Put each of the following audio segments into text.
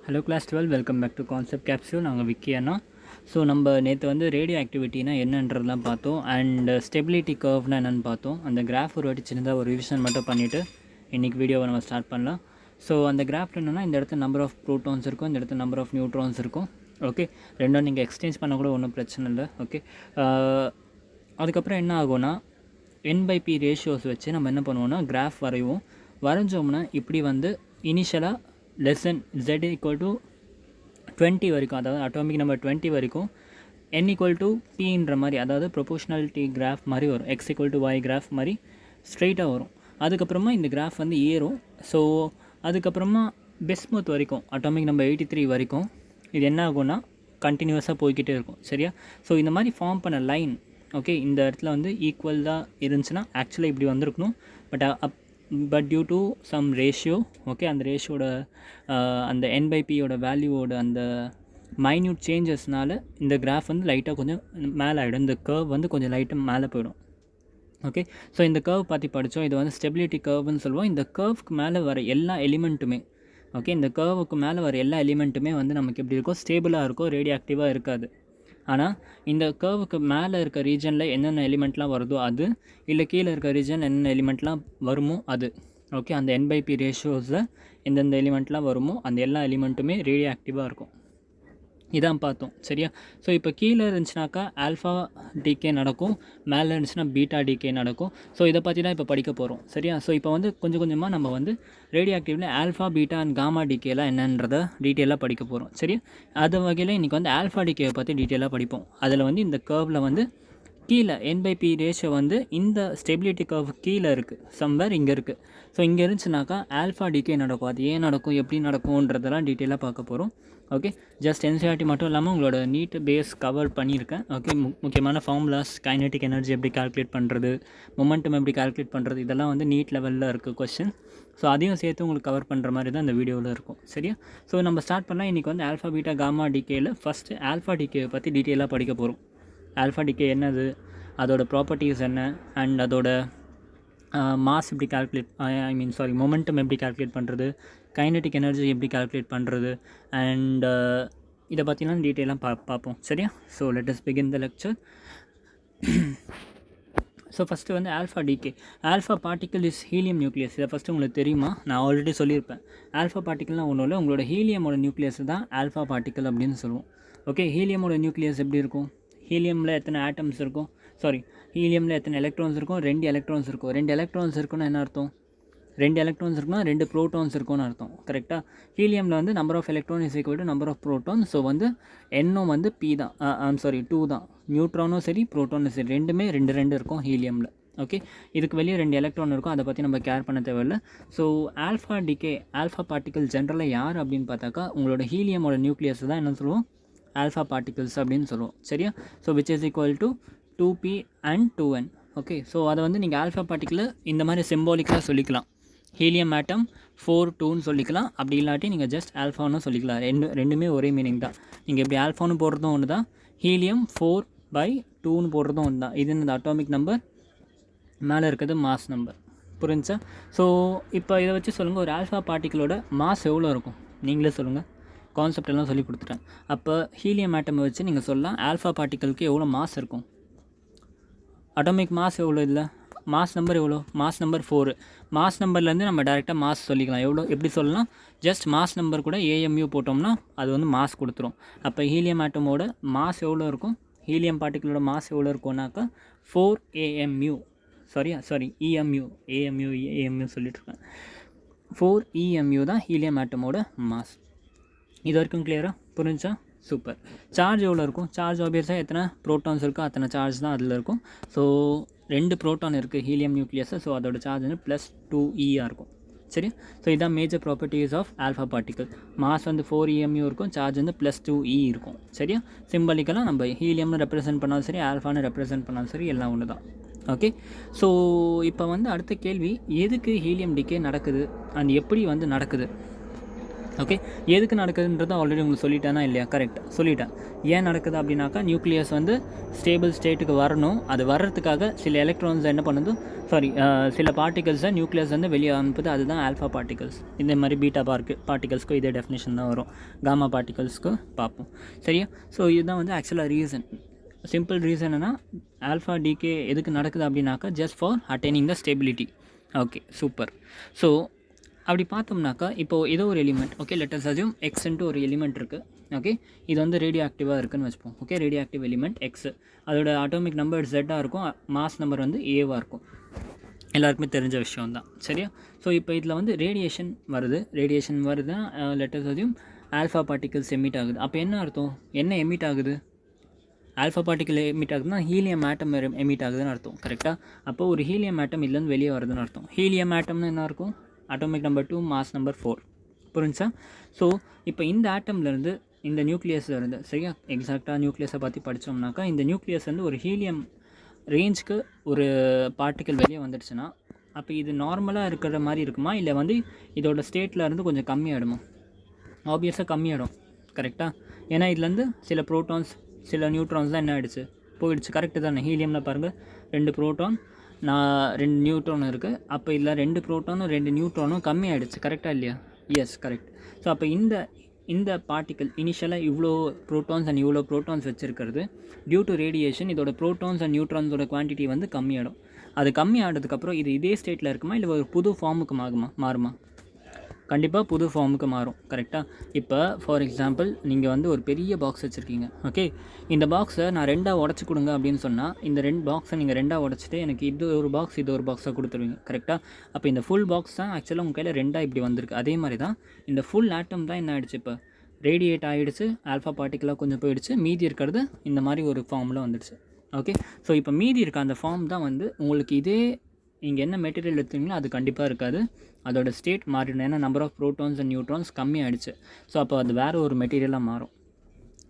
Hello class 12 welcome back to concept capsule. நாங்கள் விக்கி அண்ணா. So நம்ம நேற்று வந்து ரேடியோ ஆக்டிவிட்டினா என்னன்றதுலாம் பார்த்தோம், அண்ட் ஸ்டெபிலிட்டி கர்வ்னா என்னென்னு பார்த்தோம். அந்த கிராஃப் ஒரு வாட்டி சின்னதாக ஒரு ரிவிஷன் மட்டும் பண்ணிவிட்டு இன்றைக்கி வீடியோவை நம்ம ஸ்டார்ட் பண்ணலாம். ஸோ அந்த கிராஃபில் என்னென்னா, இந்த இடத்துல நம்பர் ஆஃப் ப்ரோட்டான்ஸ் இருக்கும், இந்த இடத்துல நம்பர் ஆஃப் நியூட்ரான்ஸ் இருக்கும். ஓகே, ரெண்டும் நீங்கள் எக்ஸ்சேஞ்ச் பண்ண கூட ஒன்றும் பிரச்சனை இல்லை. ஓகே, அதுக்கப்புறம் என்ன ஆகும்னா, N/P ரேஷியோஸ் வச்சு நம்ம என்ன பண்ணுவோம்னா கிராஃப் வரைவோம். வரைஞ்சோம்னா இப்படி வந்து இனிஷியலாக லெசன் Z = 20 வரைக்கும், அதாவது அட்டாமிக் நம்பர் 20 வரைக்கும் N = Pன்ற மாதிரி, அதாவது ப்ரொபோஷனாலிட்டி கிராஃப் மாதிரி வரும். X = Y கிராஃப் மாதிரி ஸ்ட்ரெயிட்டாக வரும். அதுக்கப்புறமா இந்த கிராஃப் வந்து ஏறும். ஸோ அதுக்கப்புறமா பிஸ்முத் வரைக்கும், அட்டாமிக் நம்பர் 83 வரைக்கும் இது என்ன ஆகும்னா கண்டினியூஸாக போய்கிட்டே இருக்கும். சரியா? ஸோ இந்த மாதிரி ஃபார்ம் பண்ண லைன், ஓகே, இந்த இடத்துல வந்து ஈக்குவல் தான் இருந்துச்சுன்னா ஆக்சுவலாக இப்படி வந்திருக்கணும். But due to some ratio, okay, அந்த ரேஷியோட அந்த N/P வேல்யூவோட அந்த மைன்யூட் சேஞ்சஸ்னால இந்த கிராஃப் வந்து லைட்டாக கொஞ்சம் மேலே ஆகிடும். இந்த கர்வ் வந்து கொஞ்சம் லைட்டாக மேலே போயிடும். ஓகே, ஸோ இந்த கர்வ் பற்றி படித்தோம். இது வந்து ஸ்டெபிலிட்டி கர்வ்னு சொல்லுவோம். இந்த கர்வ்க்கு மேலே வர எல்லா எலிமெண்ட்டுமே, ஓகே, இந்த கர்வுக்கு மேலே வர எல்லா எலிமெண்ட்டுமே வந்து நமக்கு எப்படி இருக்கும், ஸ்டேபிளாக இருக்கும், ரேடியோ ஆக்டிவாக இருக்காது. ஆனால் இந்த கர்வுக்கு மேலே இருக்க ரீஜனில் என்னென்ன எலிமெண்ட்லாம் வருதோ அது, இல்லை கீழே இருக்க ரீஜன் என்னென்ன எலிமெண்ட்லாம் வருமோ அது, ஓகே, அந்த N/P ரேஷியோஸில் எந்தெந்த எலிமெண்ட்லாம் வருமோ அந்த எல்லா எலிமெண்ட்டுமே ரேடியோ ஆக்டிவாக இருக்கும். இதான் பார்த்தோம். சரியா? ஸோ இப்போ கீழே இருந்துச்சுனாக்கா ஆல்ஃபா டிகே நடக்கும், மேலே இருந்துச்சுன்னா பீட்டா டிகே நடக்கும். ஸோ இதை பற்றி தான் இப்போ படிக்க போகிறோம். சரியா? ஸோ இப்போ வந்து கொஞ்சம் கொஞ்சமாக நம்ம வந்து ரேடியோ ஆக்டிவில் ஆல்ஃபா, பீட்டா அண்ட் காமா டிகேலாம் என்னன்றதை டீட்டெயிலாக படிக்க போகிறோம். சரியா? அது வகையில் இன்றைக்கி வந்து ஆல்ஃபா டிகேவை பற்றி டீட்டெயிலாக படிப்போம். அதில் வந்து இந்த கர்வில் வந்து கீழே N/P ரேஷியோ வந்து இந்த ஸ்டெபிலிட்டி கர்வ் கீழே இருக்குது, சம்வேர் இங்கே இருக்குது. ஸோ இங்கே இருந்துச்சுனாக்கா ஆல்ஃபா டிகே நடக்கும். அது ஏன் நடக்கும், எப்படி நடக்கும்ன்றதெல்லாம் டீட்டெயிலாக பார்க்க போகிறோம். ஓகே, ஜஸ்ட் NCERT மட்டும் இல்லாமல் உங்களோட நீட் பேஸ் கவர் பண்ணியிருக்கேன். ஓகே, முக்கியமான ஃபார்முலாஸ், கைனெட்டிக் எனர்ஜி எப்படி கால்குலேட் பண்ணுறது, மொமெண்டம் எப்படி கால்குலேட் பண்ணுறது, இதெல்லாம் வந்து நீட் லெவலில் இருக்குது கொஸ்டின். ஸோ அதையும் சேர்த்து உங்களுக்கு கவர் பண்ணுற மாதிரி தான் இந்த வீடியோவில் இருக்கும். சரியா? ஸோ நம்ம ஸ்டார்ட் பண்ணால் இன்றைக்கி வந்து ஆல்ஃபா, பீட்டா, காமா டிகேயில் ஃபஸ்ட்டு ஆல்ஃபா டிகேவை பற்றி டீட்டெயிலாக படிக்க போகிறோம். ஆல்ஃபா டிகே என்னது, அதோட ப்ராப்பர்ட்டிஸ் என்ன, அண்ட் அதோட மாஸ் எப்படி கால்குலேட் மொமெண்டம் எப்படி கால்குலேட் பண்ணுறது, கைனெட்டிக் எனர்ஜி எப்படி கால்குலேட் பண்ணுறது, அண்ட் இதை பற்றிலாம் டீட்டெயிலாக பார்ப்போம். சரியா? So let us begin the lecture. So first வந்து alpha decay. Alpha particle is helium nucleus. இதை ஃபஸ்ட்டு உங்களுக்கு தெரியுமா? நான் ஆல்ரெடி சொல்லியிருப்பேன். ஆல்ஃபா பார்ட்டிக்கல்னால் ஒன்றும் இல்லை, உங்களோட ஹீலியமோட நியூக்ளியஸ் தான் ஆல்ஃபா பார்ட்டிக்கல் அப்படின்னு சொல்லுவோம். ஓகே, ஹீலியமோட நியூக்ளியஸ் எப்படி இருக்கும், ஹீலியமில் எத்தனை ஆட்டம்ஸ் இருக்கும், ஹீலியமில் எத்தனை எலக்ட்ரான்ஸ் இருக்கும், 2 எலக்ட்ரான்ஸ் இருக்கும். 2 எலக்ட்ரான்ஸ் இருக்குன்னா என்ன அர்த்தம், 2 எலக்ட்ரான்ஸ் இருக்குன்னா 2 ப்ரோட்டான்ஸ் இருக்கும்னு அர்த்தம். கரெக்டாக? ஹீலியமில் வந்து number of electron is equal to number of proton. So வந்து எண்ணும் வந்து P தான், 2 தான். நியூட்ரானும் சரி, ப்ரோட்டானும் சரி, ரெண்டுமே 2 இருக்கும் ஹீலியமில். ஓகே, இதுக்கு வெளியே 2 எலக்ட்ரான் இருக்கும், அதை பற்றி நம்ம கேர் பண்ண தேவையில்லை. So alpha decay, alpha particle ஜென்ரலாக யார் அப்படின்னு பார்த்தாக்கா உங்களோட ஹீலியமோட நியூக்ளியஸ் தான் என்ன சொல்லுவோம், ஆல்ஃபா பார்ட்டிகல்ஸ் அப்படின்னு சொல்லுவோம். சரியா? So which is equal to 2p and 2n. Okay, so அதை வந்து நீங்கள் ஆல்ஃபா பார்ட்டிக்கலை இந்த மாதிரி சிம்பாலிக்காக சொல்லிக்கலாம். ஹீலியம் ஆட்டம் 4-2ன்னு சொல்லிக்கலாம். அப்படி இல்லாட்டி நீங்கள் ஜஸ்ட் ஆல்ஃபான்னு சொல்லிக்கலாம். ரெண்டுமே ஒரே மீனிங் தான். நீங்கள் இப்படி ஆல்ஃபான்னு போடுறதும் ஒன்று தான், ஹீலியம் 4/2ன்னு போடுறதும் ஒன்று தான். இது இந்த அட்டாமிக் நம்பர், மேலே இருக்கிறது மாஸ் நம்பர். புரிஞ்சா? ஸோ இப்போ இதை வச்சு சொல்லுங்கள், ஒரு ஆல்ஃபா பார்ட்டிக்கலோட மாஸ் எவ்வளோ இருக்கும் நீங்களே சொல்லுங்கள். கான்செப்ட் எல்லாம் சொல்லி கொடுத்துட்டேன். அப்போ ஹீலியம் ஆட்டமை வச்சு நீங்கள் சொல்லலாம் ஆல்ஃபா பார்ட்டிக்கலுக்கு எவ்வளோ மாஸ் இருக்கும். அட்டாமிக் மாஸ் எவ்வளோ, இல்லை மாஸ் நம்பர் எவ்வளோ, மாஸ் நம்பர் 4. மாஸ் நம்பர்லேருந்து நம்ம டேரெக்டாக மாஸ் சொல்லிக்கலாம். எவ்வளோ எப்படி சொல்லலாம், ஜஸ்ட் மாஸ் நம்பர் கூட AMU போட்டோம்னா அது வந்து மாஸ் கொடுத்துரும். அப்போ ஹீலியம் ஆட்டமோட மாஸ் எவ்வளோ இருக்கும், ஹீலியம் பார்ட்டிக்கலோட மாஸ் எவ்வளோ இருக்கும்னாக்கா 4 AMU. EMU சொல்லிட்டுருக்கேன். 4 EMU தான் ஹீலியம் ஆட்டமோட மாஸ். இது வரைக்கும் கிளியராக புரிஞ்சா? சூப்பர். சார்ஜ் எவ்வளோ இருக்கும், சார்ஜ் ஆப்வியஸாக எத்தனை ப்ரோட்டான்ஸ் இருக்கோ அத்தனை சார்ஜ் தான் அதில் இருக்கும். ஸோ 2 ப்ரோட்டான் இருக்குது ஹீலியம் நியூக்ளியஸை. ஸோ அதோட சார்ஜ் வந்து +2e இருக்கும். சரி? ஸோ இதுதான் major properties of alpha particle. Mass வந்து 4 EMU இருக்கும், சார்ஜ் வந்து +2e இருக்கும். சரியா? சிம்பலிக்கெல்லாம் நம்ம ஹீலியம்னு ரெப்ரசென்ட் பண்ணாலும் சரி, ஆல்ஃபான்னு ரெப்ரசென்ட் பண்ணாலும் சரி, எல்லாம் ஒன்று தான். ஓகே, ஸோ இப்போ வந்து அடுத்த கேள்வி, எதுக்கு ஹீலியம் டிகே நடக்குது அண்ட் எப்படி வந்து நடக்குது. ஓகே, எதுக்கு நடக்குதுன்றதை ஆல்ரெடி உங்களுக்கு சொல்லிட்டேனா இல்லையா? கரெக்ட், சொல்லிட்டேன். ஏன் நடக்குது அப்படின்னாக்கா, நியூக்ளியஸ் வந்து ஸ்டேபிள் ஸ்டேட்டுக்கு வரணும். அது வர்றதுக்காக சில எலக்ட்ரான்ஸ் என்ன பண்ணுது, சில பார்ட்டிகல்ஸை நியூக்ளியஸ் வந்து வெளியே அனுப்புது. அதுதான் ஆல்ஃபா பார்ட்டிகல்ஸ். இந்த மாதிரி பீட்டா பார்ட்டிகல்ஸ்க்கும் இதே டெஃபினேஷன் தான் வரும். காமா பார்ட்டிகல்ஸ்க்கு பார்ப்போம். சரியா? ஸோ இதுதான் வந்து ஆக்சுவலாக ரீசன். சிம்பிள் ரீசன் என்னன்னா, ஆல்ஃபா டிகே எதுக்கு நடக்குது அப்படின்னாக்கா, just for attaining the stability. Okay, super. So அப்படி பார்த்தோம்னாக்கா, இப்போது ஏதோ ஒரு எலிமெண்ட், ஓகே, லெட்டஸ் அஸ்யூம் எக்ஸ்ன்ட்டு ஒரு எலிமெண்ட் இருக்குது. ஓகே, இது வந்து ரேடியோ ஆக்டிவாக இருக்குதுன்னு வச்சுப்போம். Okay, radio active element X, அதோட அட்டாமிக் நம்பர் ஜெட்டாக இருக்கும், மாஸ் நம்பர் வந்து ஏவாக இருக்கும். எல்லாருக்குமே தெரிஞ்ச விஷயம் தான். சரியா? ஸோ இப்போ இதில் வந்து ரேடியேஷன் வருதுன்னா let's assume alpha particles emit ஆகுது. அப்போ என்ன அர்த்தம்? என்ன எமிட் ஆகுது? ஆல்ஃபா பார்ட்டிகல் எமிட் ஆகுதுன்னா ஹீலியம் ஆட்டம் எமிட் ஆகுதுன்னு அர்த்தம். கரெக்டாக? அப்போ ஒரு ஹீலியம் ஆட்டம் இதுலேருந்து வெளியே வருதுன்னு அர்த்தம். ஹீலியம் ஆட்டம்னு என்ன இருக்கும்? Atomic number 2, mass number 4. புரிஞ்சா? ஸோ இப்போ இந்த ஆட்டம்லேருந்து, இந்த நியூக்ளியஸில் இருந்து, சரியா, எக்ஸாக்டாக நியூக்ளியஸை பற்றி படித்தோம்னாக்கா, இந்த நியூக்ளியஸ் வந்து ஒரு ஹீலியம் ரேஞ்சுக்கு ஒரு பார்ட்டிக்கல் வெளியே வந்துடுச்சுன்னா, அப்போ இது நார்மலாக இருக்கிற மாதிரி இருக்குமா, இல்லை வந்து இதோட ஸ்டேட்டில் இருந்து கொஞ்சம் கம்மியாகிடுமா? ஆப்வியஸாக கம்மியாகிடும். கரெக்டாக? ஏன்னா இதுலேருந்து சில ப்ரோட்டான்ஸ், சில நியூட்ரான்ஸ் தான் என்ன ஆகிடுச்சு, போயிடுச்சு. கரெக்டு தானே? ஹீலியமில் பாருங்கள், 2 ப்ரோட்டான், 2 நியூட்ரான் இருக்குது. அப்போ இதில் 2 ப்ரோட்டானும் 2 நியூட்ரானும் கம்மி ஆகிடுச்சு. கரெக்டாக இல்லையா? S, correct. ஸோ அப்போ இந்த பார்ட்டிக்கல் இனிஷியலாக இவ்வளோ ப்ரோட்டான்ஸ் அண்ட் இவ்வளோ ப்ரோட்டான்ஸ் வச்சுருக்கிறது, டியூ டு ரேடியேஷன் இதோட ப்ரோட்டான்ஸ் அண்ட் நியூட்ரான்ஸோட குவான்டிட்டி வந்து கம்மியாகிடும். அது கம்மி ஆனதுக்கப்புறம் இது இதே ஸ்டேட்டில் இருக்குமா, இல்லை ஒரு புது ஃபார்முக்கு மாறுமா? கண்டிப்பாக புது ஃபார்முக்கு மாறும். கரெக்டாக? இப்போ ஃபார் எக்ஸாம்பிள், நீங்கள் வந்து ஒரு பெரிய பாக்ஸ் வச்சுருக்கீங்க. ஓகே, இந்த பாக்ஸை நான் 2ஆக உடச்சி கொடுங்க அப்படின்னு சொன்னால், இந்த 2 பாக்ஸை நீங்கள் 2ஆக உடச்சிட்டு எனக்கு இது ஒரு பாக்ஸாக கொடுத்துருவீங்க. கரெக்டாக? அப்போ இந்த ஃபுல் பாக்ஸ் தான் ஆக்சுவலாக உங்கள் கையில் 2ஆக இப்படி வந்திருக்கு. அதே மாதிரி தான் இந்த ஃபுல் ஆட்டம் தான் என்ன ஆகிடுச்சு, இப்போ ரேடியேட் ஆகிடுச்சு, ஆல்ஃபா பார்ட்டிக்கலாக கொஞ்சம் போயிடுச்சு, மீதி இருக்கிறது இந்த மாதிரி ஒரு ஃபார்மில் வந்துடுச்சு. ஓகே, ஸோ இப்போ மீதி இருக்க அந்த ஃபார்ம் தான் வந்து உங்களுக்கு இதே நீங்கள் என்ன மெட்டீரியல் எடுத்தீங்களோ அது கண்டிப்பாக இருக்காது, அதோட ஸ்டேட் மாறிடும். ஏன்னா number of protons and neutrons கம்மி ஆகிடுச்சு. ஸோ அப்போ அது வேறு ஒரு மெட்டீரியலாக மாறும்.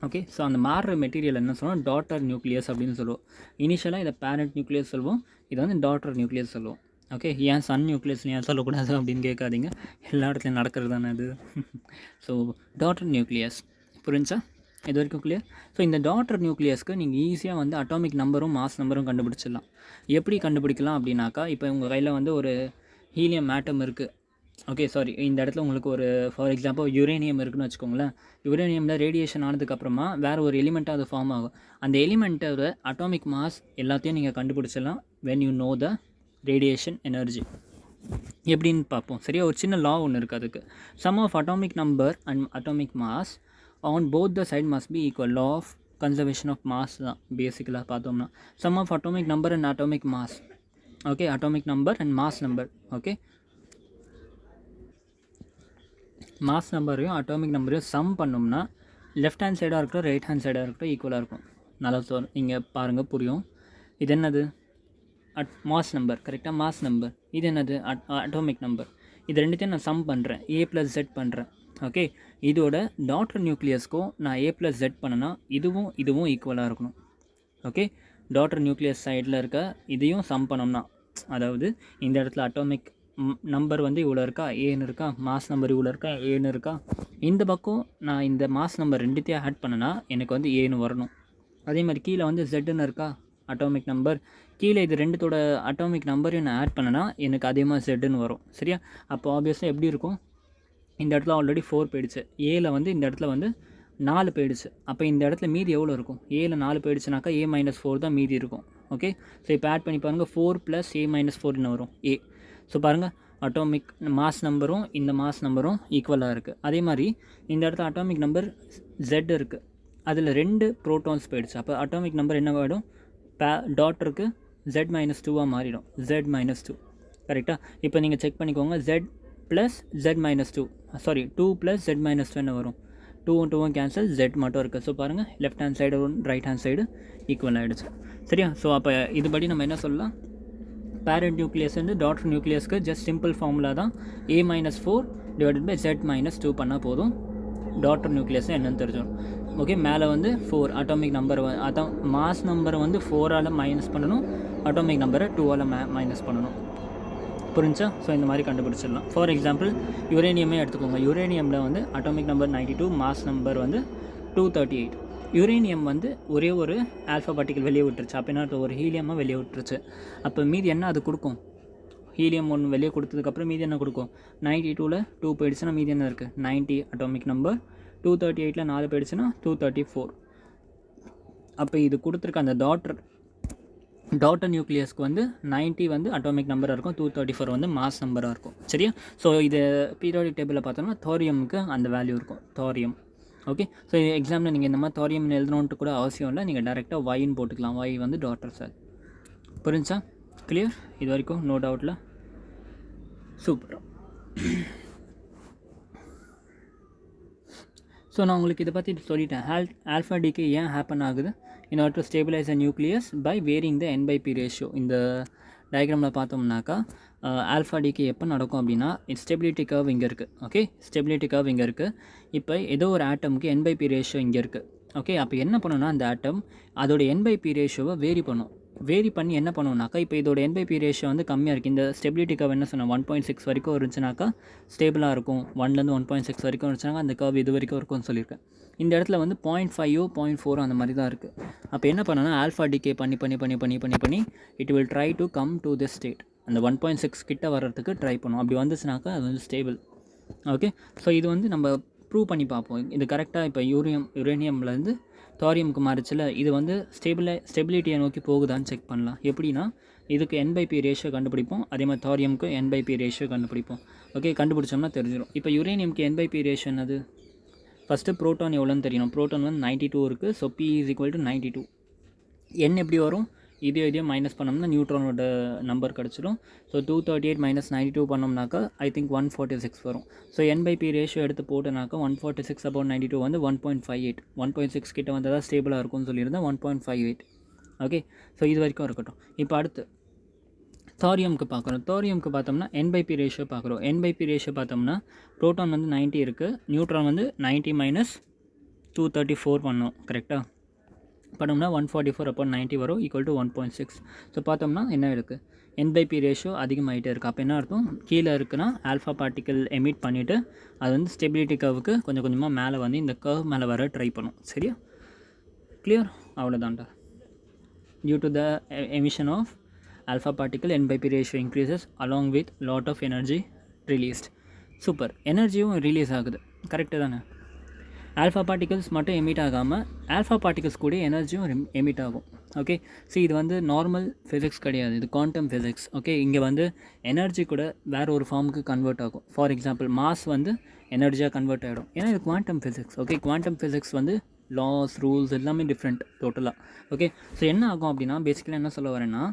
ஓகே, ஸோ அந்த மாறுற மெட்டீரியல் என்ன சொல்லுவோம்? டாட்டர் நியூக்ளியஸ் அப்படின்னு சொல்லுவோம். இனிஷியலாக இதை பேரண்ட் நியூக்ளியஸ் சொல்லுவோம், இதை வந்து டாட்டர் நியூக்ளியஸ் சொல்லுவோம். ஓகே, ஏன் சன் நியூக்ளியஸ் ஏன் சொல்லக்கூடாது அப்படின்னு கேட்காதீங்க, எல்லா இடத்துலையும் நடக்கிறது தானே அது. ஸோ டாட்டர் நியூக்ளியஸ், புரிஞ்சா? இது வரைக்கும் கிளியர்? ஸோ இந்த டாட்டர் நியூக்ளியஸ்க்கு நீங்கள் ஈஸியாக வந்து அட்டாமிக் நம்பரும் மாஸ் நம்பரும் கண்டுபிடிச்சிடலாம். எப்படி கண்டுபிடிக்கலாம் அப்படின்னாக்கா, இப்போ உங்கள் கையில் வந்து ஒரு ஹீலியம் ஆட்டம் இருக்குது. ஓகே, இந்த இடத்துல உங்களுக்கு ஒரு ஃபார் எக்ஸாம்பிள் யுரேனியம் இருக்குதுன்னு வச்சுக்கோங்களேன். யுரேனியமில் ரேடியேஷன் ஆனதுக்கப்புறமா வேறு ஒரு எலிமெண்ட்டாக அது ஃபார்ம் ஆகும். அந்த எலிமெண்ட்டோட அட்டாமிக் மாஸ் எல்லாத்தையும் நீங்கள் கண்டுபிடிச்சிடலாம் when you know the radiation energy. எப்படின்னு பார்ப்போம். சரியா? ஒரு சின்ன லா ஒன்று இருக்குது அதுக்கு. Sum of atomic number and atomic mass on both the side must be equal. Law of conservation of mass தான் பேசிக்கலாக பார்த்தோம்னா. sum of atomic number and atomic mass. Okay, atomic number and mass number. Okay, mass நம்பரையும் atomic நம்பரையும் some பண்ணோம்னா left hand சைடாக இருக்கட்டும் right hand சைடாக இருக்கட்டும் ஈக்குவலாக இருக்கும். நல்லா நீங்கள் பாருங்கள், புரியும். இது என்னது? Mass number. கரெக்டாக? Mass number. இது என்னது? Atomic number. இது ரெண்டுத்தையும் நான் சம் பண்ணுறேன், A + Z பண்ணுறேன். ஓகே, இதோட டாட்டர் நியூக்ளியஸ்க்கும் நான் A + Z பண்ணனா இதுவும் ஈக்குவலாக இருக்கணும். ஓகே, டாட்டர் நியூக்ளியஸ் சைடில் இருக்க இதையும் சம் பண்ணோம்னா, அதாவது இந்த இடத்துல அட்டாமிக் நம்பர் வந்து இவ்வளோ இருக்கா, ஏன்னு இருக்கா, மாஸ் நம்பர் இவ்வளோ இருக்கா, ஏன்னு இருக்கா. இந்த பக்கம் நான் இந்த மாஸ் நம்பர் ரெண்டுத்தையும் ஆட் பண்ணனா எனக்கு வந்து ஏன்னு வரணும். அதே மாதிரி கீழே வந்து ஜெட்டுன்னு இருக்கா அட்டாமிக் நம்பர், கீழே இது ரெண்டுத்தோட அட்டாமிக் நம்பரையும் நான் ஆட் பண்ணனா எனக்கு அதே மாதிரி ஜெட்டுன்னு வரும். சரியா? அப்போ ஆப்வியஸாக எப்படி இருக்கும்? இந்த இடத்துல ஆல்ரெடி 4 போயிடுச்சு, ஏல வந்து இந்த இடத்துல வந்து 4 போயிடுச்சு. அப்போ இந்த இடத்துல மீதி எவ்வளோ இருக்கும்? ஏல 4 போயிடுச்சுனாக்கா A - 4 தான் மீதி இருக்கும். ஓகே, ஸோ இப்போ ஆட் பண்ணி பாருங்கள், 4 + A - 4 வரும் A. ஸோ பாருங்கள், அட்டாமிக் மாஸ் நம்பரும் இந்த மாஸ் நம்பரும் ஈக்குவலாக இருக்குது. அதே மாதிரி இந்த இடத்துல அட்டாமிக் நம்பர் Z இருக்குது, அதில் 2 ப்ரோட்டான்ஸ் போயிடுச்சு. அப்போ அட்டாமிக் நம்பர் என்ன ஆகிடும்? டாட்டருக்கு Z - 2 மாறிடும், Z - 2. கரெக்டாக? இப்போ நீங்கள் செக் பண்ணிக்கோங்க, Z + Z - 2 2 + Z - 2 என்ன வரும்? 2ம் 2ம் கேன்சல், Z மட்டும் இருக்குது. ஸோ பாருங்கள், left hand side right hand side equal ஆகிடுச்சு. சரியா? ஸோ அப்போ இதுபடி நம்ம என்ன சொல்லலாம்? பேரண்ட் நியூக்ளியஸ் வந்து டாட்டர் நியூக்ளியஸ்க்கு ஜஸ்ட் சிம்பிள் ஃபார்முலா தான், A - 4 / Z - 2 பண்ணால் போதும், டாட்டர் நியூக்ளியஸ் என்னன்னு தெரிஞ்சிடும். ஓகே, மேலே வந்து 4 அட்டாமிக் நம்பர், அதான் மாஸ் நம்பரை வந்து 4ஆல் மைனஸ் பண்ணணும், அட்டாமிக் நம்பரை 2ஆல் மைனஸ் பண்ணணும். புரிஞ்சா? ஸோ இந்த மாதிரி கண்டுபிடிச்சிடலாம். ஃபார் எக்ஸாம்பிள் யுரேனியமே எடுத்துக்கோங்க. யுரேனியமில் வந்து அட்டாமிக் நம்பர் 92, மாஸ் நம்பர் வந்து 238. யுரேனியம் வந்து ஒரே ஒரு ஆல்ஃபா பார்ட்டிகல் வெளியே விட்டுருச்சு. அப்போ என்ன ஒரு ஹீலியமாக வெளியே விட்டுருச்சு. அப்போ மீதி என்ன அது கொடுக்கும்? ஹீலியம் ஒன்று வெளியே கொடுத்ததுக்கப்புறம் மீதி என்ன கொடுக்கும்? 92ல் 2 போயிடுச்சுன்னா மீதி என்ன இருக்குது? 90 அட்டாமிக் நம்பர். 238ல் 4 போயிடுச்சுன்னா 234. அப்போ இது கொடுத்துருக்க அந்த டாட்டர் நியூக்ளியஸ்க்கு வந்து 90 வந்து அட்டாமிக் நம்பராக இருக்கும், 234 வந்து மாஸ் நம்பராக இருக்கும். சரியா? ஸோ இது பீரியாடிக் டேபிளில் பார்த்தோம்னா தோரியமுக்கு அந்த வேல்யூ இருக்கும், தோரியம். ஓகே, ஸோ எக்ஸாமில் நீங்கள் இந்த மாதிரி தோரியம் எழுதணுன்ட்டு கூட அவசியம் இல்லை, நீங்கள் டேரெக்டாக ஒயின்னு போட்டுக்கலாம். ஒய் வந்து டாட்டர் செல். புரிஞ்சா? கிளியர்? இது வரைக்கும் நோ டவுட்டில்? சூப்பர். ஸோ நான் உங்களுக்கு இதை பற்றி சொல்லிட்டேன். ஆல்ஃபா டிகே ஏன் ஹேப்பன் ஆகுது? In order to stabilise a nucleus by varying the N/P ratio. இந்த டயக்ராமில் பார்த்தோம்னாக்கா ஆல்ஃபா டிகே எப்போ நடக்கும் அப்படின்னா, ஸ்டெபிலிட்டி கர்வ் இங்கே இருக்குது. ஓகே, ஸ்டெபிலிட்டி கர்வ் இங்கே இருக்குது. இப்போ ஏதோ ஒரு ஆட்டமுக்கு N/P ரேஷியோ இங்கே இருக்குது. ஓகே, அப்போ என்ன பண்ணணும்னா அந்த ஆட்டம் அதோட N/P ரேஷியோவை வேரி பண்ணி என்ன பண்ணுவோம்னாக்கா, இப்போ இதோட N/P ரேஷியோ வந்து கம்மியாக இருக்குது. இந்த ஸ்டெபிலிட்டி கர்வ் என்ன சொன்னால் 1.6 வரைக்கும் இருந்துச்சுனாக்கா ஸ்டேபிளாக இருக்கும். 1லேருந்து 1.6 வரைக்கும் இருந்துச்சுனாக்கா அந்த கர்வ் இது வரைக்கும் இருக்கும்னு சொல்லியிருக்கேன். இந்த இடத்துல வந்து 0.5 0.4 அந்த மாதிரி தான் இருக்குது. அப்போ என்ன பண்ணணும்னா ஆல்ஃபா டிகே பண்ணி it will try to come to this state. அந்த 1.6 கிட்ட வர்றதுக்கு ட்ரை பண்ணும். அப்படி வந்துச்சுனாக்கா அது வந்து ஸ்டேபிள். ஓகே, ஸோ இது வந்து நம்ம ப்ரூவ் பண்ணி பார்ப்போம். இது கரெக்டாக இப்போ யுரேனியம்லேருந்து தோரியமுக்கு மாறிச்சில் இது வந்து ஸ்டெபிலிட்டியை நோக்கி போகுதான்னு செக் பண்ணலாம். எப்படின்னா இதுக்கு N/P ரேஷியோ கண்டுபிடிப்போம், அதே மாதிரி தோரியமுக்கு N/P ரேஷியோ கண்டுபிடிப்போம். ஓகே, கண்டுபிடிச்சோம்னா தெரிஞ்சிடும். இப்போ யுரேனியமுக்கு N/P ரேஷியோ என்னது? ஃபஸ்ட்டு ப்ரோட்டான் எவ்வளோன்னு தெரியணும். ப்ரோட்டான் வந்து 92 இருக்குது. So P = 92. N எப்படி வரும்? இதையும் மைனஸ் பண்ணோம்னா நியூட்ரானோட நம்பர் கிடச்சிடும். ஸோ 238 - 92 பண்ணோம்னாக்கா ஐ திங்க் 146 வரும். ஸோ N/P ரேஷியோ எடுத்து போட்டோனாக்கா 146 / 92 வந்து 1.58. 1.6 கிட்ட வந்தால் தான் ஸ்டேபிளாக இருக்கும்னு சொல்லியிருந்தேன். 1.58. ஓகே, ஸோ இது வரைக்கும் இருக்கட்டும். இப்போ அடுத்து தோரியமுக்கு பார்க்குறோம். தோரியமுக்கு பார்த்தோம்னா N/P ரேஷியோ பார்க்குறோம். N/P ரேஷியோ பார்த்தோம்னா ப்ரோட்டான் வந்து 90 இருக்குது, நியூட்ரான் வந்து 90 - 234 பண்ணோம். கரெக்டாக பண்ணோம்னா 144 அப்போ 90 வரும், ஈக்குவல் டு 1.6. ஸோ பார்த்தோம்னா என்ன இருக்குது? N/P ரேஷியோ அதிகமாகிட்டே இருக்குது. அப்போ என்ன அர்த்தம்? கீழே இருக்குன்னா ஆல்ஃபா பார்ட்டிக்கல் எமிட் பண்ணிவிட்டு அது வந்து ஸ்டெபிலிட்டி கர்வுக்கு கொஞ்சம் கொஞ்சமாக மேலே வந்து இந்த கர்வ் மேலே வர ட்ரை பண்ணும். சரியா? கிளியர்? அவ்வளோதான்டா. Due to the emission of alpha particle N/P ratio increases along with lot of energy released. Super, எனர்ஜியும் ரிலீஸ் ஆகுது. கரெக்டு தானே? ஆல்ஃபா பார்ட்டிகல்ஸ் மட்டும் எமிட் ஆகாமல் ஆல்ஃபா பார்ட்டிகல்ஸ் கூட எனர்ஜியும் எமிட் ஆகும். ஓகே, ஸோ இது வந்து நார்மல் ஃபிசிக்ஸ் கிடையாது, இது குவாண்டம் ஃபிசிக்ஸ். ஓகே, இங்கே வந்து எனர்ஜி கூட வேறு ஒரு ஃபார்முக்கு கன்வெர்ட் ஆகும். ஃபார் எக்ஸாம்பிள் மாஸ் வந்து எனர்ஜியாக கன்வெர்ட் ஆகிடும். ஏன்னா இது quantum physics. Okay, quantum physics வந்து லாஸ், ரூல்ஸ் எல்லாமே டிஃப்ரெண்ட் டோட்டலாக. ஓகே, ஸோ என்ன ஆகும் அப்படின்னா பேசிக்கலாக என்ன சொல்ல வரேன்னா,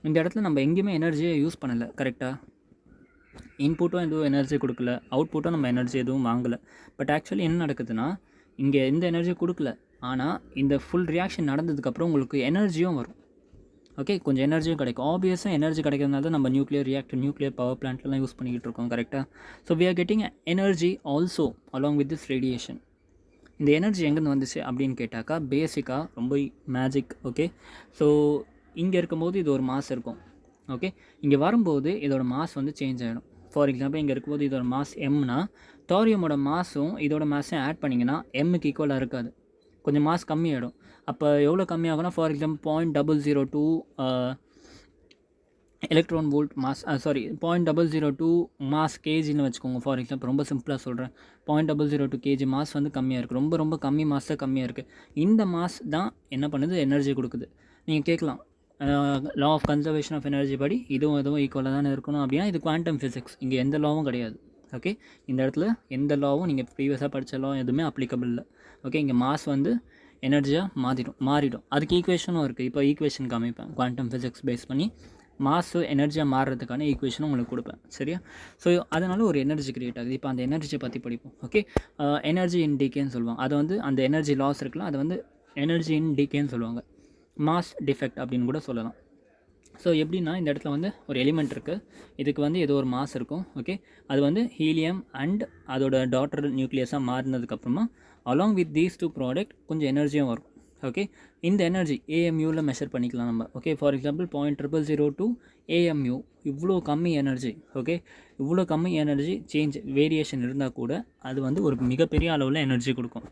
இந்த இடத்துல நம்ம எங்கேயுமே எனர்ஜியை யூஸ் பண்ணலை. கரெக்டாக? இன்புட்டும் எதுவும் எனர்ஜி கொடுக்கல, அவுட்புட்டும் நம்ம எனர்ஜி எதுவும் வாங்கலை. பட் ஆக்சுவலி என்ன நடக்குதுன்னா இங்கே எந்த எனர்ஜி கொடுக்கல, ஆனால் இந்த ஃபுல் ரியாக்ஷன் நடந்ததுக்கப்புறம் உங்களுக்கு எனர்ஜியும் வரும். ஓகே, கொஞ்சம் எனர்ஜியும் கிடைக்கும். ஆப்வியஸாக எனர்ஜி கிடைக்கிறதுனால தான் நம்ம நியூக்ளியர் ரியாக்டர், நியூக்ளியர் பவர் பிளான்ட்லாம் யூஸ் பண்ணிக்கிட்டு இருக்கோம். கரெக்டாக? So we are getting energy also along with this radiation. இந்த எனர்ஜி எங்கேருந்து வந்துச்சு அப்படின்னு கேட்டாக்கா பேசிக்காக ரொம்ப மேஜிக். ஓகே, ஸோ இங்கே இருக்கும்போது இது ஒரு மாஸ் இருக்கும். ஓகே, இங்கே வரும்போது இதோட மாஸ் வந்து சேஞ்ச் ஆகிடும். ஃபார் எக்ஸாம்பிள் இங்கே இருக்கும்போது இதோட மாஸ் எம்னா தோரியமோட மாஸும் இதோட மாஸையும் ஆட் பண்ணிங்கன்னா எம்முக்கு ஈக்குவலாக இருக்காது, கொஞ்சம் மாஸ் கம்மியாகிடும். அப்போ எவ்வளோ கம்மியாகும்னா for example 0.002 electron volt mass, 0.002 mass கேஜின்னு வச்சுக்கோங்க. ஃபார் எக்ஸாம்பிள் ரொம்ப சிம்பிளாக சொல்கிறேன், 0.002 கேஜி மாஸ் வந்து கம்மியாக இருக்குது, ரொம்ப ரொம்ப கம்மி மாஸ் தான் கம்மியாக இருக்குது. இந்த மாஸ் தான் என்ன பண்ணுது? எனர்ஜி கொடுக்குது. நீங்கள் கேட்கலாம், law of conservation of energy படி இதுவும் ஈக்குவலாக தானே இருக்கணும் அப்படின்னா இது குவாண்டம் ஃபிசிக்ஸ், இங்கே எந்த லாவும் கிடையாது. ஓகே, இந்த இடத்துல எந்த லாவும் நீங்கள் ப்ரீவியஸாக படித்த லா எதுவுமே அப்ளிகபிள் இல்லை. ஓகே, இங்கே மாஸ் வந்து எனர்ஜியாக மாறிடும். அதுக்கு ஈக்குவேஷனும் இருக்குது. இப்போ ஈக்குவேஷன் காமிப்பேன், குவாண்டம் ஃபிசிக்ஸ் பேஸ் பண்ணி மாஸு எனர்ஜியாக மாறுறதுக்கான ஈக்குவேஷனும் உங்களுக்கு கொடுப்பேன். சரியா? ஸோ அதனால் ஒரு எனர்ஜி கிரியேட் ஆகுது. இப்போ அந்த எனர்ஜியை பற்றி படிப்போம். ஓகே, எனர்ஜி இன் டிகேன்னு சொல்லுவாங்க. அதை வந்து அந்த எனர்ஜி லாஸ் இருக்கலாம், அதை வந்து எனர்ஜி இன் டிகேன்னு சொல்லுவாங்க, மாஸ் டிஃபெக்ட் அப்படின்னு கூட சொல்லலாம். ஸோ எப்படின்னா இந்த இடத்துல வந்து ஒரு எலிமெண்ட் இருக்குது, இதுக்கு வந்து ஏதோ ஒரு மாஸ் இருக்கும். ஓகே, அது வந்து ஹீலியம் அண்ட் அதோட டாட்டர் நியூக்ளியஸாக மாறினதுக்கப்புறமா along with these two product கொஞ்சம் எனர்ஜியும் வரும். ஓகே. இந்த எனர்ஜி ஏஎம்யூவில் மெஷர் பண்ணிக்கலாம் நம்ம. ஓகே, ஃபார் எக்ஸாம்பிள் 0.0002 ஏஎம்யூ, இவ்வளோ கம்மி எனர்ஜி. ஓகே, இவ்வளோ கம்மி எனர்ஜி சேஞ்ச் வேரியேஷன் இருந்தால் கூட அது வந்து ஒரு மிகப்பெரிய அளவில் எனர்ஜி கொடுக்கும்.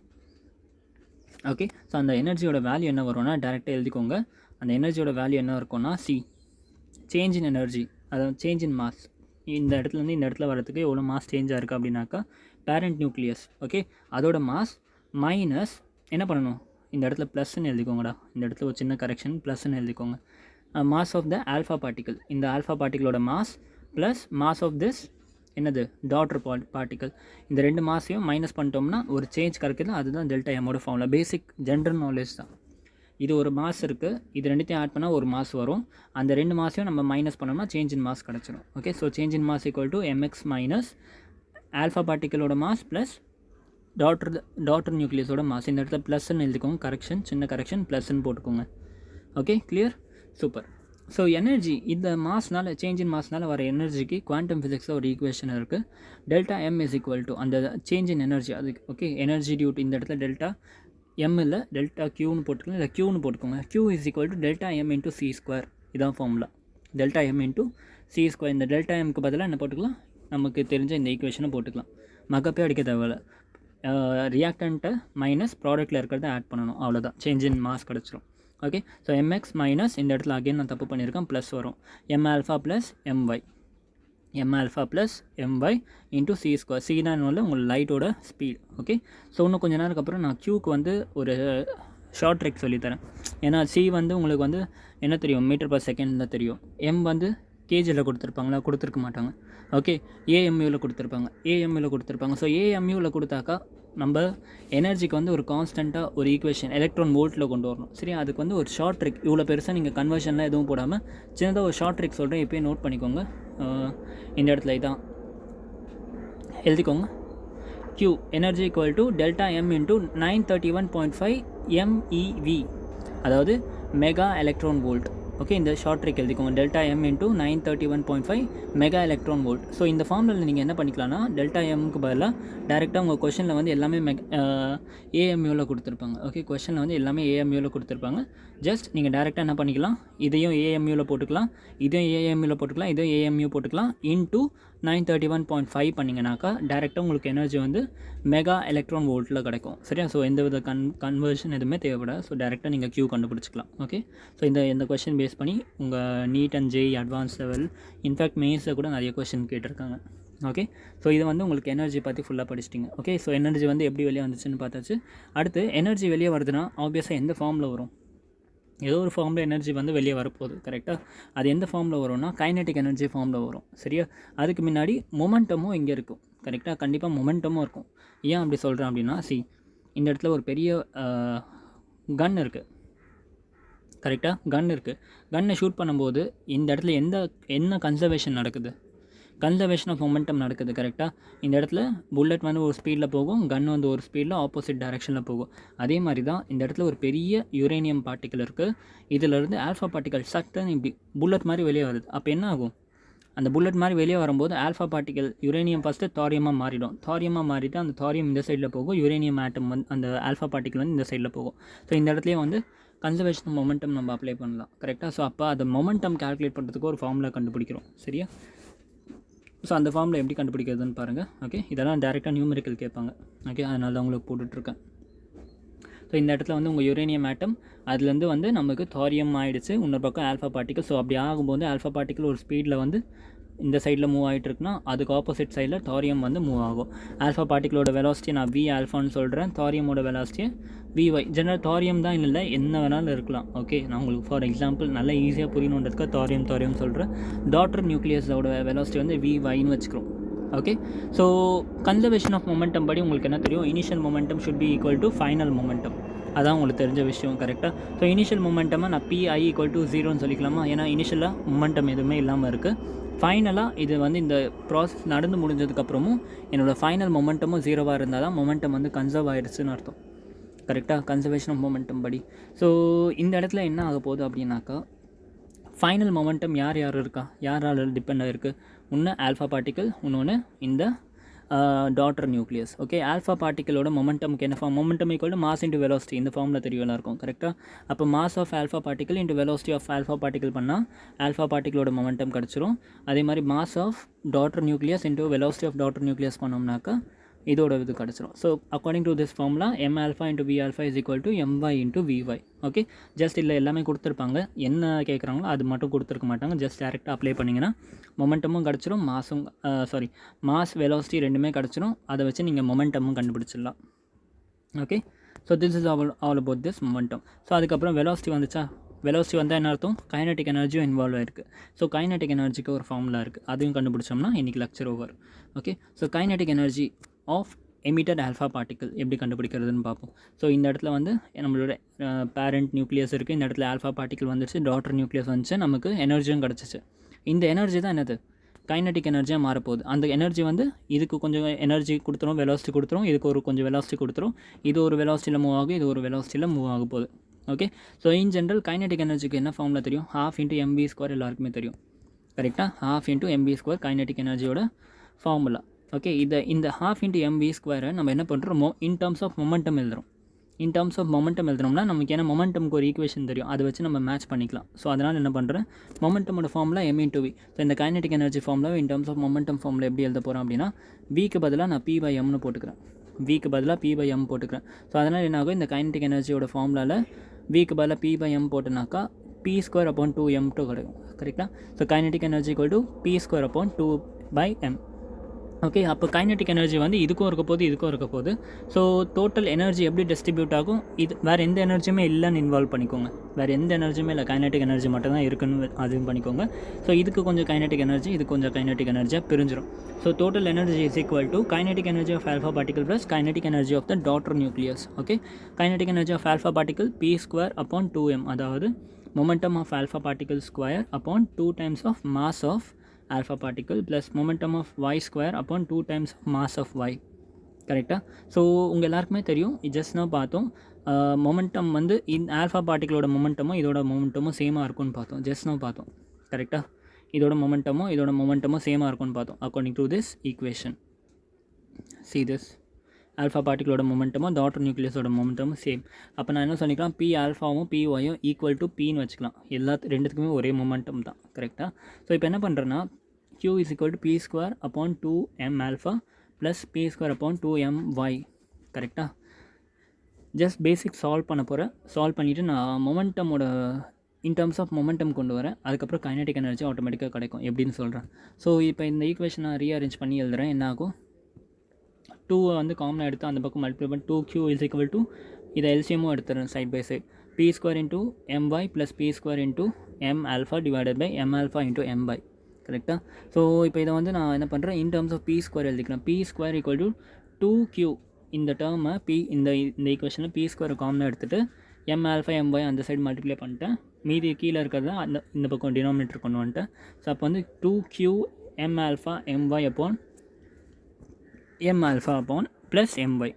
ஓகே, ஸோ அந்த எனர்ஜியோட வேல்யூ என்ன வரும்னா டேரெக்டாக எழுதிக்கோங்க. அந்த எனர்ஜியோட வேல்யூ என்ன இருக்கும்னா சேஞ்ச் இன் எனர்ஜி, அதாவது சேஞ்ச் இன் மாஸ். இந்த இடத்துலேருந்து இந்த இடத்துல வரதுக்கு எவ்வளோ மாஸ் சேஞ்ச் ஆகிருக்கு அப்படின்னாக்கா பேரண்ட் நியூக்ளியஸ். ஓகே, அதோட மாஸ் மைனஸ் என்ன பண்ணணும், இந்த இடத்துல ப்ளஸ்ன்னு எழுதிக்கோங்கடா. இந்த இடத்துல ஒரு சின்ன கரெக்ஷன், ப்ளஸ்ன்னு எழுதிக்கோங்க. Mass of the alpha particle, இந்த ஆல்ஃபா பார்ட்டிகளோட mass plus mass of this என்னது டாட்டர் பார்ட்டிக்கல். இந்த ரெண்டு மாஸையும் மைனஸ் பண்ணிட்டோம்னா ஒரு சேஞ்ச் கிடைக்குது. அதுதான் டெல்டா எம்மோட ஃபார்முலா. பேசிக் ஜென்ரல் நாலேஜ் தான் இது. ஒரு மாஸ் இருக்குது, இது ரெண்டுத்தையும் ஆட் பண்ணால் ஒரு மாஸ் வரும். அந்த ரெண்டு மாஸையும் நம்ம மைனஸ் பண்ணோம்னா சேஞ்ச் இன் மாஸ் கிடச்சிடும். Okay, so change in mass equal to M X minus alpha பார்ட்டிக்கலோட மாஸ் ப்ளஸ் டாட்டர் நியூக்ளியஸோட மாஸ். இந்த இடத்துல ப்ளஸ்ன்னு எழுதிக்கோங்க. கரெக்ஷன், சின்ன கரெக்ஷன், ப்ளஸ்ன்னு போட்டுக்கோங்க. Okay, clear, super. So energy, இந்த மாஸ்னால் சேஞ்ச் இன் மாஸ்னால் வர எனர்ஜிக்கு குவாண்டம் ஃபிசிக்ஸில் ஒரு ஈக்குவேஷன் இருக்குது. Delta M is equal to அந்த சேஞ்ச் இன் எனர்ஜி. அதுக்கு ஓகே, எனர்ஜி டியூட் இந்த இடத்துல டெல்டா எம் இல்லை டெல்டா க்யூன்னு போட்டுக்கலாம், இல்லை க்யூன்னு போட்டுக்கோங்க. Q is equal to delta M into C square. இதான் formula, delta M into C square. இந்த டெல்டா எம்க்கு பதிலாக என்ன போட்டுக்கலாம், நமக்கு தெரிஞ்ச இந்த ஈக்குவேஷனை போட்டுக்கலாம். மகப்பே அடிக்க தேவையில்ல. ரியாக்டண்ட்டை மைனஸ் ப்ராடக்ட்டில் இருக்கிறத ஆட் பண்ணணும், அவ்வளோதான். சேஞ்ச் இன் மாஸ் கிடச்சிரும். ஓகே, ஸோ எம்எக்ஸ் மைனஸ் இந்த இடத்துல அகைன் நான் தப்பு பண்ணியிருக்கேன், ப்ளஸ் வரும். M alpha plus MY, M alpha plus MY into C square. C தான் வந்து உங்களுக்கு லைட்டோட ஸ்பீட். ஓகே, ஸோ இன்னும் கொஞ்சம் நேரத்துக்கு அப்புறம் நான் க்யூக்கு வந்து ஒரு ஷார்ட் ட்ரிக் சொல்லித்தரேன். ஏன்னா சி வந்து உங்களுக்கு வந்து என்ன தெரியும், மீட்டர் பர் செகண்ட் தான் தெரியும். எம் வந்து கேஜியில் கொடுத்துருப்பாங்களா, கொடுத்துருக்க மாட்டாங்க. ஓகே, ஏஎம்யூவில் கொடுத்துருப்பாங்க. ஸோ ஏஎம்யூவில் கொடுத்தாக்கா நம்ம எனர்ஜிக்கு வந்து ஒரு கான்ஸ்டண்ட்டாக ஒரு ஈக்குவேஷன் எலக்ட்ரான் வோல்ட்டில் கொண்டு வரணும். சரி, அதுக்கு வந்து ஒரு ஷார்ட் ட்ரிக். இவ்வளோ பெருசாக நீங்கள் கன்வர்ஷன்லாம் எதுவும் போடாமல் சின்னதாக ஒரு ஷார்ட் ட்ரிக் சொல்கிறேன், இப்போயே நோட் பண்ணிக்கோங்க. இந்த இடத்துல இதான் எழுதிக்கோங்க. Q energy equal to delta M into 931.5 MeV, அதாவது மெகா எலக்ட்ரான் வோல்ட். ஓகே, இந்த ஷார்ட் ட்ரிக் எழுதிக்கோங்க. Delta M into 931.5 mega electron volt. So இந்த ஃபார்மில் நீங்கள் என்ன பண்ணிக்கலாம்னா டெல்டா எம்க்கு பதிலாக டேரெக்டாக உங்கள் கொஷனில் வந்து எல்லாமே ஏஎம்யூவில் கொடுத்துருப்பாங்க. ஓகே, கொஷனில் வந்து எல்லாமே ஏஎம்யூவில் கொடுத்துருப்பாங்க. ஜஸ்ட் நீங்கள் டேரெக்டாக என்ன பண்ணிக்கலாம், இதையும் ஏஎம்யூவில் போட்டுக்கலாம், இதையும் ஏஎம்யூவில் போட்டுக்கலாம், இதையும் ஏஎம்யூ போட்டுக்கலாம். இன்ட்டு 931.5 பண்ணிங்கனாக்கா டேரெக்டாக உங்களுக்கு எனர்ஜி வந்து மெகா எலக்ட்ரான் வோல்ட்டில் கிடைக்கும். சரியா? ஸோ எந்த வித கன்வர்ஷன் எதுவுமே தேவைப்படாது. ஸோ டேரெக்டாக நீங்கள் Q கண்டுபிடிச்சிக்கலாம். ஓகே, ஸோ இந்த கொஷின் பேஸ் பண்ணி உங்கள் NEET and JEE advance level, in fact மெயின்ஸில் கூட நிறைய கொஷின் கேட்டிருக்காங்க. ஓகே, ஸோ இது வந்து உங்களுக்கு எனர்ஜி பற்றி ஃபுல்லாக படிச்சிட்டிங்க. ஓகே, ஸோ எனர்ஜி வந்து எப்படி வெளியே வந்துச்சுன்னு பார்த்தாச்சு. அடுத்து எனர்ஜி வெளியே வருதுன்னா ஆப்வியஸாக எந்த ஃபார்மில் வரும்? ஏதோ ஒரு ஃபார்மில் எனர்ஜி வந்து வெளியே வரப்போகுது. கரெக்டாக? அது எந்த ஃபார்மில் வரும்னா கைனெட்டிக் எனர்ஜி ஃபார்மில் வரும். சரியா? அதுக்கு முன்னாடி மொமெண்டமும் இங்கே இருக்கும். கரெக்டாக? கண்டிப்பாக மொமெண்டமும் இருக்கும். ஏன் அப்படி சொல்கிறேன் அப்படின்னா, இந்த இடத்துல ஒரு பெரிய கன் இருக்குது. கரெக்டாக? கன் இருக்குது. கன்னை ஷூட் பண்ணும்போது இந்த இடத்துல என்ன கன்சர்வேஷன் நடக்குது? கன்சர்வேஷன் ஆஃப் மொமெண்டம் நடக்குது. கரெக்டாக? இந்த இடத்துல புல்லட் வந்து ஒரு ஸ்பீடில் போகும், கன் வந்து ஒரு ஸ்பீடில் ஆப்போசிட் டைரெக்ஷனில் போகும். அதே மாதிரி தான் இந்த இடத்துல ஒரு பெரிய யுரேனியம் பார்ட்டிக்கல் இருக்குது. இதிலிருந்து ஆல்ஃபா பார்ட்டிக்கல் சட்டுன்னு இப்படி புல்லட் மாதிரி வெளியே வருது. அப்போ என்ன ஆகும்? அந்த புல்லட் மாதிரி வெளியே வரும்போது ஆல்ஃபா பார்ட்டிக்கல் யுரேனியம் ஃபஸ்ட்டு தாரியமாக மாறிடும். தாரியமாக மாறிட்டு அந்த தாரியம் இந்த சைடில் போகும், யுரேனியம் ஆட்டம் வந்து அந்த ஆல்ஃபா பார்ட்டிக்கல் வந்து இந்த சைடில் போகும். ஸோ இந்த இடத்துலையும் வந்து கன்சர்வேஷன் மொமெண்டம் நம்ம அப்ளை பண்ணலாம். கரெக்டாக? ஸோ அப்போ அந்த மொமெண்டம் கால்குலேட் பண்ணுறதுக்கு ஒரு ஃபார்முலா கண்டுபிடிக்கிறோம். சரியா? ஸோ அந்த ஃபார்மில் எப்படி கண்டுபிடிக்கிறதுன்னு பாருங்கள். ஓகே, இதெல்லாம் டேரெக்டாக நியூமெரிக்கல் கேட்பாங்க. ஓகே, அதனால தான் உங்களுக்கு போட்டுட்ருக்கேன். ஸோ இந்த இடத்துல வந்து உங்கள் யுரேனியம் ஆட்டம் அதுலேருந்து வந்து நமக்கு தாரியம் ஆகிடுச்சு, இன்னொரு பக்கம் ஆல்ஃபா பார்ட்டிக்கல். ஸோ அப்படி ஆகும்போது ஆல்ஃபா பார்ட்டிக்கல் ஒரு ஸ்பீடில் வந்து இந்த சைடில் மூவ் ஆகிட்டு இருக்குன்னா அதுக்கு ஆப்போசிட் சைடில் தாரியம் வந்து மூவ் ஆகும். ஆல்ஃபா பார்ட்டிக்கலோட வெலாசிட்டி நான் வி ஆல்ஃபான்னு சொல்கிறேன், தாரியமோட வெலாசிட்டி விஒய். ஜெனரல் தாரியம் தான் இல்லை, என்ன வேணாலும் இருக்கலாம். ஓகே, நான் உங்களுக்கு ஃபார் எக்ஸாம்பிள் நல்லா ஈஸியாக புரியணுன்றதுக்கு தாரியம் சொல்கிறேன். டாட்டர் நியூக்ளியஸோட வெலாசிட்டி வந்து விஒய்னு வச்சுக்கிறோம். Okay, so conservation of momentum படி உங்களுக்கு என்ன தெரியும்? Initial momentum should be equal to final momentum. அதான் உங்களுக்கு தெரிஞ்ச விஷயம். கரெக்டாக? ஸோ இனிஷியல் மொமெண்டமாக நான் PI ஈக்குவல் டு 0ன்னு சொல்லிக்கலாமா? ஏன்னா இனிஷியலாக மொமெண்டம் எதுவுமே இல்லாமல் இருக்குது. ஃபைனலாக இது வந்து இந்த ப்ராசஸ் நடந்து முடிஞ்சதுக்கப்புறமும் என்னோடய ஃபைனல் மொமெண்டமும் 0வாக இருந்தால் தான் மொமெண்டம் வந்து கன்சர்வ் ஆகிடுச்சுன்னு அர்த்தம். கரெக்டாக? கன்சர்வேஷன் ஆஃப் மொமெண்டம் படி. ஸோ இந்த இடத்துல என்ன ஆக போகுது அப்படின்னாக்கா, ஃபைனல் மொமெண்டம் யார் இருக்கா, யாரால் டிபெண்ட் ஆகிருக்கு? ஒன்று ஆல்ஃபா பார்ட்டிக்கல், இன்னொன்று இந்த டாட்டர் நியூக்ளியஸ். ஓகே, ஆல்ஃபா பார்ட்டிக்கலோட மொமெண்டமுக்கு என்ன form? Momentum equal to mass into velocity. இந்த ஃபார்மில் தெரிய இருக்கும். கரெக்டாக? அப்போ mass of alpha particle into velocity of alpha particle பண்ணால் ஆல்ஃபா பார்ட்டிக்கலோட மொமெண்டம் கிடச்சிரும். அதே மாதிரி mass of daughter nucleus into velocity of daughter nucleus பண்ணோம்னாக்கா இதோட இது கிடச்சிரும். So according to this formula M alpha into V alpha is equal to M Y into V Y. Okay, just இல்லை எல்லாமே கொடுத்துருப்பாங்க, என்ன கேட்குறாங்களோ அது மட்டும் கொடுத்துருக்க மாட்டாங்க. ஜஸ்ட் டேரெக்டாக அப்ளை பண்ணிங்கன்னா மொமெண்டமும் கிடச்சிரும், மாஸ் வெலாசிட்டி ரெண்டுமே கிடச்சிரும். அதை வச்சு நீங்கள் மொமெண்டமும் கண்டுபிடிச்சிடலாம். Okay, so this is all about this momentum. So அதுக்கப்புறம் வெலாசிட்டி வந்துச்சா? வெலாசிட்டி வந்தால் என்ன அர்த்தம்? கைனடிக் எனர்ஜியும் இன்வால்வ் ஆயிருக்கு. ஸோ கைனடிக் எனர்ஜிக்கு ஒரு ஃபார்முலா இருக்குது, அதையும் கண்டுபிடிச்சோம்னா இன்றைக்கி lecture over. Okay, so kinetic energy of emitted alpha particle எப்படி கண்டுபிடிக்கிறதுன்னு பார்ப்போம். ஸோ இந்த இடத்துல வந்து நம்மளோட பேரண்ட் நியூக்ளியஸ் இருக்குது, இந்த இடத்துல ஆல்ஃபா பார்ட்டிக்கல் வந்துச்சு, டாட்டர் நியூக்ளியஸ் வந்துச்சு, நமக்கு எனர்ஜியும் கிடச்சிச்சு. இந்த எனர்ஜி தான் என்னது? கைனடிக் எனர்ஜியாக மாறப்போகுது. அந்த எனர்ஜி வந்து இதுக்கு கொஞ்சம் எனர்ஜி கொடுத்துரும், வெலாசிட்டி கொடுத்துரும், இதுக்கு ஒரு கொஞ்சம் வெலாசிட்டி கொடுத்துரும், இது ஒரு வெலாசிட்டியில் மூவ் ஆகும், இது ஒரு வெலாசிட்டியில் மூவ் ஆக போகுது. Okay, so in general kinetic எனர்ஜிக்கு என்ன ஃபார்முலா தெரியும்? ½ × mv² எல்லாருக்குமே தெரியும். கரெக்டாக? ½ × mv² கைனடிக் எனர்ஜியோட ஃபார்முலா. ஓகே, இந்த ½ × mv² நம்ம என்ன பண்ணுறோமோ இன் டர்ம்ஸ் ஆஃப் மொமெண்டம் எழுதுகிறோம். இன் டர்ம்ஸ் ஆஃப் மொமெண்டம் எழுதுனோம்னா நமக்கு ஏன்னா மொமெண்டமுக்கு ஒரு ஈக்குவேஷன் தெரியும், அதை வச்சு நம்ம மேட்ச் பண்ணிக்கலாம். ஸோ அதனால் என்ன பண்ணுறேன், மொமெண்டமோட ஃபார்முலா m × v. ஸோ இந்த kinetic energy formula in terms of momentum formula எப்படி எழுத போகிறோம் அப்படின்னா, விக்கு பதிலாக நான் p/mனு போட்டுக்கிறேன். விக்கு பதிலாக p/m போட்டுக்கிறேன். ஸோ அதனால் என்ன ஆகும், இந்த கைனடிக் எனர்ஜியோட ஃபார்முலாவில் விக்கு பதிலாக p/m போட்டனாக்கா p²/2m கிடைக்கும். கரெக்டாக? So kinetic energy equal to p²/2/m. Okay, அப்போ கைனடிக் எனர்ஜி வந்து இதுக்கும் இருக்க போது, இதுக்கும் இருக்க போது. ஸோ டோட்டல் எனர்ஜி எப்படி டிஸ்ட்ரிபியூட் ஆகும்? இது வேறு எந்த எனர்ஜியுமே இல்லைன்னு இன்வால்வ் பண்ணிக்கோங்க. வேறு எந்த எனர்ஜியுமே இல்லை, கைனடிக் எனர்ஜி மட்டும் தான் இருக்குன்னு அதுவும் பண்ணிக்கோங்க. ஸோ இதுக்கு கொஞ்சம் கைனடிக் எனர்ஜி, இது கொஞ்சம் கைனடிக் எனர்ஜியாக பிரிஞ்சிடும். So total energy is equal to kinetic energy of alpha particle plus kinetic energy of the daughter nucleus. Okay, kinetic energy of alpha particle p²/2m, அதாவது momentum of alpha particle square upon 2 times of mass of alpha particle plus momentum of y square upon 2 times mass of y. கரெக்டாக? So உங்கள் எல்லாருக்குமே தெரியும், just நான் பார்த்தோம் momentum வந்து இந்த alpha பார்ட்டிகளோட மொமெண்டமும் இதோட மொமெண்டமும் சேமாக இருக்கும்னு பார்த்தோம். ஜஸ்ட் நான் பார்த்தோம். கரெக்டாக? இதோட மொமெண்டமும் சேமாக இருக்கும்னு பார்த்தோம் according to this equation. see this alpha பார்ட்டிகளோட மொமெண்டமும் டாட்டர் நியூக்ளியஸோட மொமெண்டமும் சேம். அப்போ நான் என்ன சொல்லிக்கலாம், பி ஆல்ஃபாவும் பிஒயும் ஈக்குவல் டு பின்னு வச்சுக்கலாம். ரெண்டுத்துக்குமே ஒரே மொமெண்டம் தான். கரெக்டாக? ஸோ இப்போ என்ன பண்ணுறேன்னா, q is equal to p²/2m alpha plus p²/2my. கரெக்டாக? ஜஸ்ட் பேசிக் சால்வ் பண்ண போகிறேன். சால்வ் பண்ணிவிட்டு நான் மொமெண்டமோட இன் டர்ம்ஸ் ஆஃப் மொமெண்டம் கொண்டு வரேன். அதுக்கப்புறம் கைனடிக் எனர்ஜி ஆட்டோமேட்டிக்காக கிடைக்கும். எப்படின்னு சொல்கிறேன். ஸோ இப்போ இந்த ஈக்குவேஷன் நான் ரீஅரேஞ்ச் பண்ணி எழுதுகிறேன். என்ன ஆகும், 2 வந்து காமனாக எடுத்து அந்த பக்கம் மல்டிப்ளை பண்ணி 2q is equal to இதை எல்சிஎம்மும் எடுத்துறேன் side by side. p² × my plus p² × m alpha divided by m alpha into my. கரெக்டாக? ஸோ இப்போ இதை வந்து நான் என்ன பண்ணுறேன், இன் டர்ம்ஸ் ஆஃப் p² எழுதிக்கிறேன். p² equal to 2q. இந்த டேர்மை இந்த ஈக்குவேஷனில் p² காமனாக எடுத்துகிட்டு m alpha my அந்த சைடு மல்டிப்ளை பண்ணிட்டேன். மீதி கீழே இருக்கிறத இந்த பக்கம் டினாமினேட்டர் கொண்டு வந்துட்டேன். ஸோ அப்போ வந்து 2q m alpha my upon m alpha upon plus my.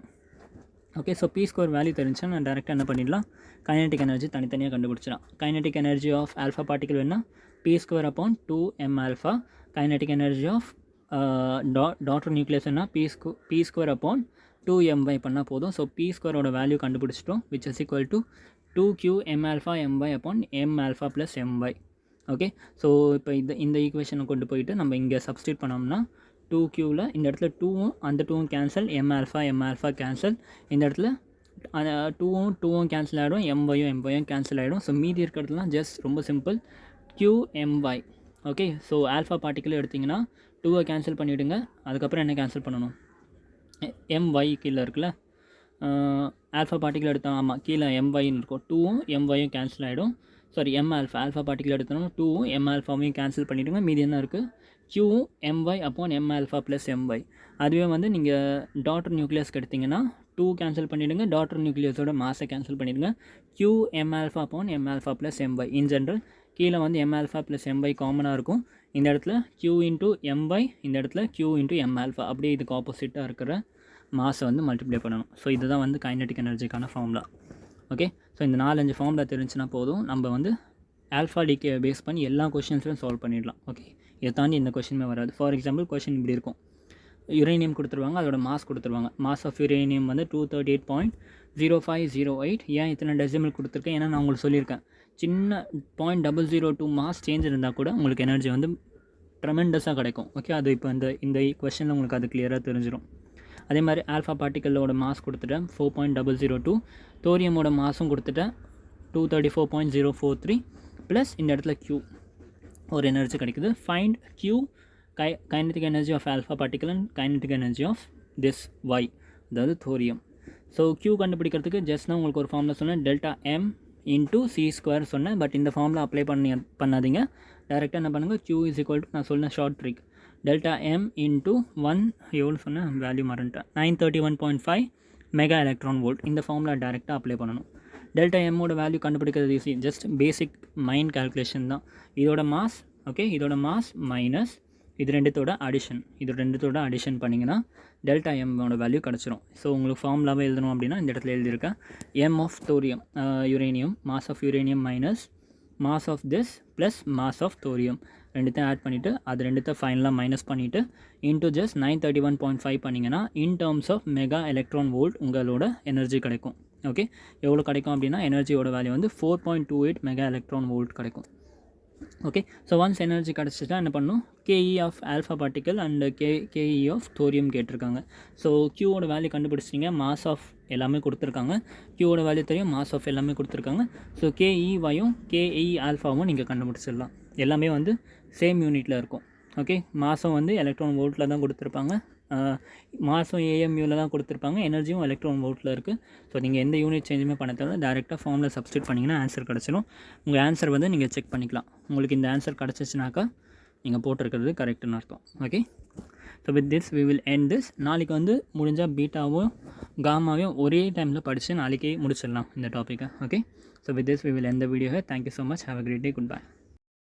Okay, so p² value தெரிஞ்சுன்னா நான் டேரெக்டாக என்ன பண்ணிடலாம், கைனடிக் எனர்ஜி தனித்தனியாக கண்டுபிடிச்சிடலாம். Kinetic energy of alpha particle வேணால் p²/2m alpha. Kinetic energy of daughter nucleus வேணால் p²/2my பண்ணால் போதும். ஸோ p² வேல்யூ கண்டுபிடிச்சிட்டோம், which is equal to 2q m alpha my upon m alpha plus my. Okay, so இப்போ இந்த ஈக்குவேஷனை கொண்டு போயிட்டு நம்ம இங்கே சப்ஸ்டியூட் பண்ணோம்னா 2qவில் இந்த இடத்துல 2வும் அந்த 2வும் கேன்சல், m alpha கேன்சல், இந்த இடத்துல 2வும் கேன்சல் ஆகிடும், myயும் கேன்சல் ஆகிடும். ஸோ மீதி இருக்கிறதுலாம் ஜஸ்ட் ரொம்ப simple, qmy. Okay, so alpha particle எடுத்திங்கன்னா 2வை கேன்சல் பண்ணிவிடுங்க. அதுக்கப்புறம் என்ன கேன்சல் பண்ணணும், my கீழே இருக்குல்ல, ஆல்ஃபா பார்ட்டிக்கல் எடுத்தோம். ஆமாம், கீழே myன்னு இருக்கும். 2வும் myயும் கேன்சல் ஆகிடும். சாரி, ஆல்ஃபா பார்ட்டிக்கல் எடுத்தோம்னா 2வும் m alphaவையும் கேன்சல் பண்ணிவிடுங்க. மீதி என்ன இருக்குது, qவும் my upon m alpha plus my. அதுவே வந்து நீங்கள் டாட்டர் நியூக்ளியஸ்க்கு எடுத்திங்கன்னா 2 கேன்சல் பண்ணிவிடுங்க, டாட்டர் நியூக்ளியஸோட மாஸை கேன்சல் பண்ணிவிடுங்க. q m alpha upon m alpha plus my. In general கீழே வந்து m alpha plus my காமனாக இருக்கும். இந்த இடத்துல q into my, இந்த இடத்துல q into m alpha. அப்படியே இதுக்கு ஆப்போசிட்டாக இருக்கிற மாஸை வந்து மல்டிப்ளை பண்ணணும். ஸோ இதுதான் வந்து கைனடிக் எனர்ஜிக்கான ஃபார்முலா. ஓகே, ஸோ இந்த 4-5 ஃபார்முலா தெரிஞ்சுன்னா போதும், நம்ம வந்து ஆல்ஃபா டிகே பேஸ் பண்ணி எல்லா கொஷின்ஸையும் சால்வ் பண்ணிடலாம். ஓகே, இதை தாண்டி இந்த கொஷினுமே வராது. ஃபார் எக்ஸாம்பிள் கொஷின் இப்படி இருக்கும், யுரேனியம் கொடுத்துருவாங்க, அதோட மாஸ் கொடுத்துருவாங்க. மாஸ் ஆஃப் யுரேனியம் வந்து 238.0508. ஏன் இத்தனை டெசிமல் கொடுத்துருக்கேன்? ஏன்னா நான் உங்களுக்கு சொல்லியிருக்கேன், சின்ன 0.002 மாஸ் சேஞ்ச் இருந்தால் கூட உங்களுக்கு எனர்ஜி வந்து ட்ரெமெண்டஸாக கிடைக்கும். ஓகே, அது இப்போ இந்த கொஸ்டினில் உங்களுக்கு அது கிளியராக தெரிஞ்சிடும். அதே மாதிரி ஆல்ஃபா பார்ட்டிக்கலோட மாஸ் கொடுத்துட்டேன் 4.002, தோரியமோட மாஸும் கொடுத்துட்டேன் 234.043, ப்ளஸ் இந்த இடத்துல Q ஒரு எனர்ஜி கிடைக்குது. Find Q, kinetic energy of alpha particle and kinetic energy of this Y, அதாவது தோரியம். ஸோ Q கண்டுபிடிக்கிறதுக்கு ஜஸ்ட் நான் உங்களுக்கு ஒரு ஃபார்மில் சொன்னேன், டெல்டா M இன்ட்டு C² சொன்னேன். பட் இந்த ஃபார்மில் அப்ளை பண்ணாதீங்க. டேரெக்டாக என்ன பண்ணுங்கள், Q இஸ் ஈக்குவல் டு நான் சொன்ன short trick, delta M into 1 எவ்வளோ சொன்னேன், வேல்யூ மறந்துட்டேன், 931.5 மெகா எலக்ட்ரான் வோல்ட். இந்த ஃபார்மில் டேரெக்டாக அப்ளை பண்ணணும். டெல்டா எம்மோட வேல்யூ கண்டுபிடிக்கிறது easy, just basic mind calculation தான். இதோட மாஸ், ஓகே, இதோட மாஸ் மைனஸ் இது ரெண்டுத்தோட அடிஷன் பண்ணிங்கன்னா டெல்டா எம்மோட வேல்யூ கிடச்சிரும். ஸோ உங்களுக்கு ஃபார்முலாவே எழுதணும் அப்படின்னா இந்த இடத்துல எழுதியிருக்கேன், M of thorium uranium, mass of uranium minus mass of this plus mass of thorium, ரெண்டுத்தையும் ஆட் பண்ணிவிட்டு அது ரெண்டுத்தையும் ஃபைனலாக மைனஸ் பண்ணிவிட்டு இன்ட்டு ஜஸ்ட் 931.5 பண்ணிங்கன்னா in terms of mega electron volt உங்களோட எனர்ஜி கிடைக்கும். ஓகே, எவ்வளோ கிடைக்கும் அப்படின்னா எனர்ஜியோட வேல்யூ வந்து 4.28 மெகா எலக்ட்ரான் வோல்ட் கிடைக்கும். ஓகே, ஸோ ஒன்ஸ் எனர்ஜி கிடச்சிட்டா என்ன பண்ணணும், KE of alpha particle and KE of thorium கேட்டிருக்காங்க. ஸோ Qவோட வேல்யூ கண்டுபிடிச்சிங்க, மாஸ் ஆஃப் எல்லாமே கொடுத்துருக்காங்க, Qவோட வேல்யூ தெரியும், மாஸ் ஆஃப் எல்லாமே கொடுத்துருக்காங்க. ஸோ KEYயும் KE ஆல்ஃபாவும் நீங்கள் கண்டுபிடிச்சிடலாம். எல்லாமே வந்து சேம் யூனிட்டில் இருக்கும். ஓகே, மாதம் வந்து எலக்ட்ரான் வோல்ட்டில் தான் கொடுத்துருப்பாங்க, மாதம் AMUவில் தான் கொடுத்துருப்பாங்க, எனர்ஜியும் எலக்ட்ரான் வோல்ட்டில் இருக்குது. ஸோ நீங்கள் எந்த யூனிட் சேஞ்சுமே பண்ண தேவை, டேரெக்டாக ஃபார்மில் சப்ஸ்டியூட் பண்ணிங்கன்னா ஆன்சர் கிடச்சிடும். உங்கள் ஆன்சர் வந்து நீங்கள் செக் பண்ணிக்கலாம், உங்களுக்கு இந்த ஆன்சர் கிடச்சிச்சுனாக்கா நீங்கள் போட்டிருக்கிறது கரெக்டுன்னு அர்த்தம். Okay, so with this we will end this. நாளைக்கு வந்து முடிஞ்சால் பீட்டாவும் காமாவையும் ஒரே டைமில் படித்து நாளைக்கே முடிச்சிடலாம் இந்த டாப்பிக்கை. Okay, so with this we will end the video. Thank you so much, have a great day, good by.